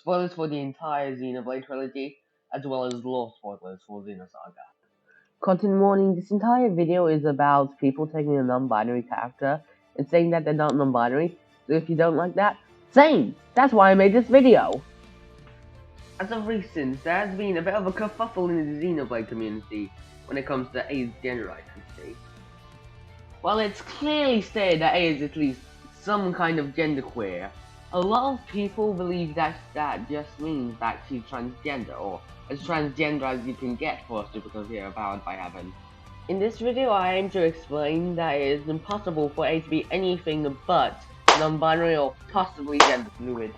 spoilers for the entire Xenoblade trilogy, as well as lore spoilers for Xenosaga. Content warning, this entire video is about people taking a non-binary character and saying that they're not non-binary, so if you don't like that, same! That's why I made this video! As of recent, there has been a bit of a kerfuffle in the Xenoblade community when it comes to A's gender identity. While it's clearly stated that A is at least some kind of genderqueer, a lot of people believe that just means that she's transgender, or as transgender as you can get for a supercomputer powered by heaven. In this video I aim to explain that it is impossible for A to be anything but non-binary or possibly gender fluid.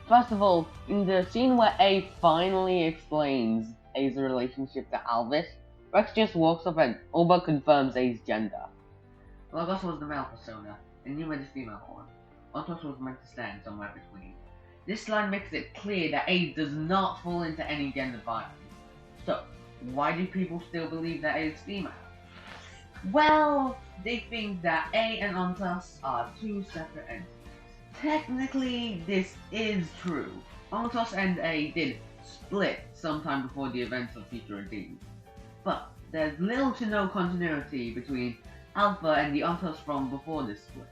First of all, in the scene where A finally explains A's relationship to Alvis, Rex just walks up and all but confirms A's gender. Logos was the male persona, and Numa the female one. Ontos was meant to stand somewhere between. This line makes it clear that A does not fall into any gender binary. So, why do people still believe that A is female? Well, they think that A and Ontos are two separate entities. Technically, this is true. Ontos and A did split sometime before the events of Future Redeemed. But there's little to no continuity between Alpha and the Ontos from before this split.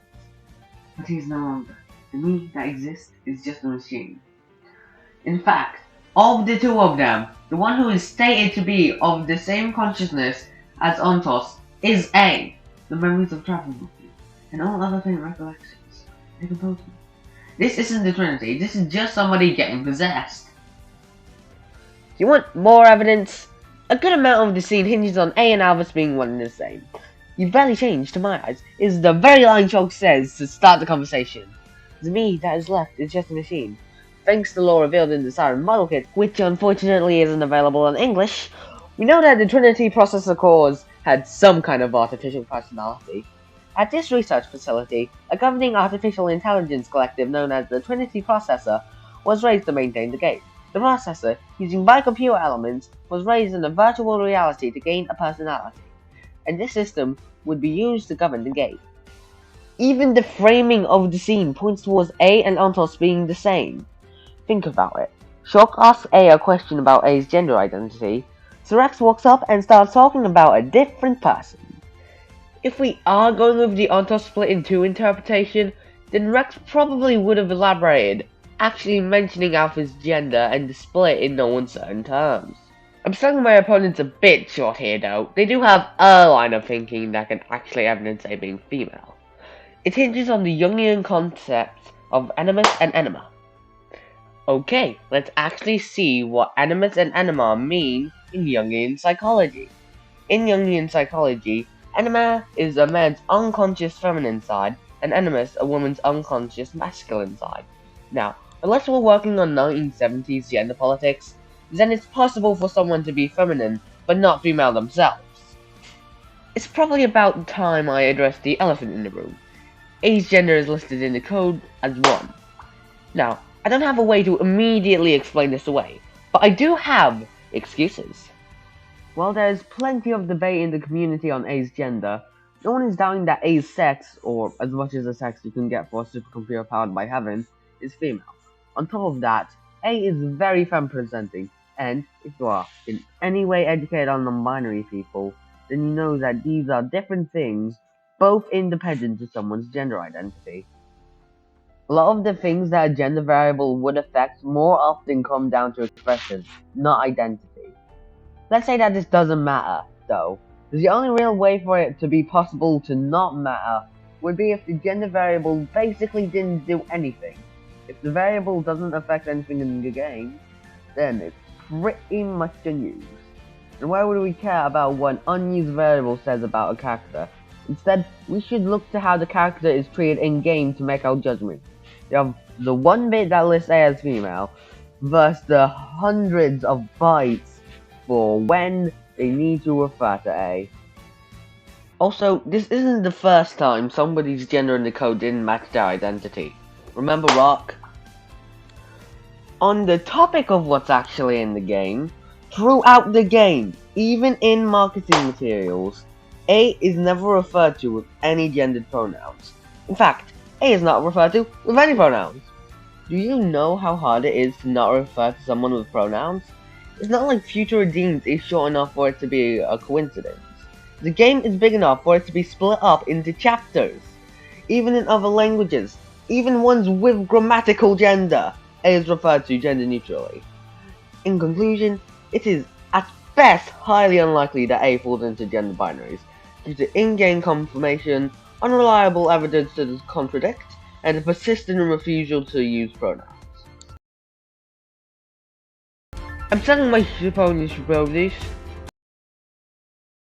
But he's no longer. The me that exists is just a machine. In fact, of the two of them, the one who is stated to be of the same consciousness as Ontos is A, the memories of travel with you, and all other faint recollections. They compose me. This isn't the Trinity, this is just somebody getting possessed. You want more evidence? A good amount of the scene hinges on A and Alvis being one and the same. You've barely changed, to my eyes, is the very line Shulk says to start the conversation. The me that is left is just a machine. Thanks to lore revealed in the Siren model kit, which unfortunately isn't available in English, we know that the Trinity processor cores had some kind of artificial personality. At this research facility, a governing artificial intelligence collective known as the Trinity Processor was raised to maintain the gate. The processor, using bi-computer elements, was raised in a virtual reality to gain a personality, and this system would be used to govern the gate. Even the framing of the scene points towards A and Ontos being the same. Think about it. Shulk asks A a question about A's gender identity, so Rex walks up and starts talking about a different person. If we are going with the Ontos split in two interpretation, then Rex probably would have elaborated, actually mentioning Alpha's gender and the split in no uncertain terms. I'm selling my opponents a bit short here though. They do have a line of thinking that can actually evidence A being female. It hinges on the Jungian concepts of animus and anima. Okay, let's actually see what animus and anima mean in Jungian psychology. In Jungian psychology, anima is a man's unconscious feminine side, and animus a woman's unconscious masculine side. Now, unless we're working on 1970s gender politics, then it's possible for someone to be feminine, but not female themselves. It's probably about time I address the elephant in the room. A's gender is listed in the code as 1. Now, I don't have a way to immediately explain this away, but I do have excuses. While there is plenty of debate in the community on A's gender, no one is doubting that A's sex, or as much as the sex you can get for a supercomputer powered by heaven, is female. On top of that, A is very femme-presenting, and if you are in any way educated on non-binary people, then you know that these are different things, both independent to someone's gender identity. A lot of the things that a gender variable would affect more often come down to expression, not identity. Let's say that this doesn't matter, though. The only real way for it to be possible to not matter would be if the gender variable basically didn't do anything. If the variable doesn't affect anything in the game, then it's pretty much unused. And why would we care about what an unused variable says about a character? Instead, we should look to how the character is treated in-game to make our judgment. You have the one bit that lists A as female, versus the hundreds of bytes for when they need to refer to A. Also, this isn't the first time somebody's gender in the code didn't match their identity. Remember Rock? On the topic of what's actually in the game, throughout the game, even in marketing materials, A is never referred to with any gendered pronouns. In fact, A is not referred to with any pronouns. Do you know how hard it is to not refer to someone with pronouns? It's not like Future Redeemed is short enough for it to be a coincidence. The game is big enough for it to be split up into chapters. Even in other languages, even ones with grammatical gender, A is referred to gender neutrally. In conclusion, it is at best highly unlikely that A falls into gender binaries, due to in-game confirmation, unreliable evidence to contradict, and a persistent refusal to use pronouns. I'm selling my Polish produce.